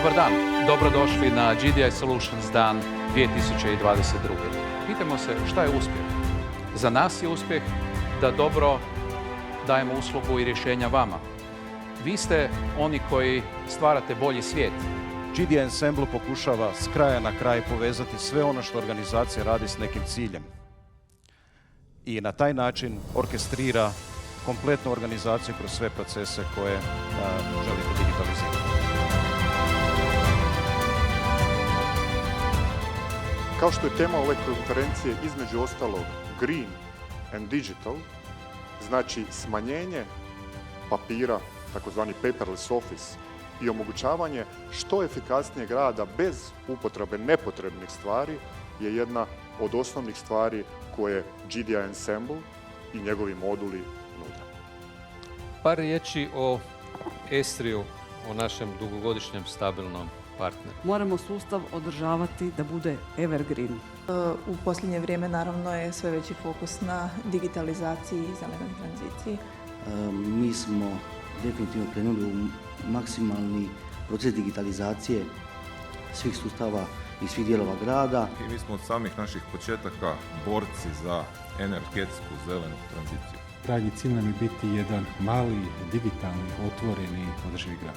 Dobar dan, dobrodošli na GDI Solutions dan 2022. Pitamo se šta je uspjeh. Za nas je uspjeh da dobro dajemo uslugu i rješenja vama. Vi ste oni koji stvarate bolji svijet. GDI Ensemble pokušava s kraja na kraj povezati sve ono što organizacija radi s nekim ciljem. I na taj način orkestrira kompletnu organizaciju kroz sve procese koje želite digitalizirati. Kao što je tema ove konferencije između ostalog Green and Digital, znači smanjenje papira, takozvani paperless office, i omogućavanje što efikasnijeg rada bez upotrebe nepotrebnih stvari je jedna od osnovnih stvari koje GDI Ensemble i njegovi moduli nude. Par riječi o Estriju, o našem dugogodišnjem stabilnom partneru. Moramo sustav održavati da bude evergreen. U posljednje vrijeme naravno je sve veći fokus na digitalizaciji i zelenoj tranziciji. Mi smo definitivno krenuli u maksimalni proces digitalizacije svih sustava i svih dijelova grada. I mi smo od samih naših početaka borci za energetsku zelenu tranziciju. Krajnji cilj nam je biti jedan mali, digitalni, otvoreni, održivi grad.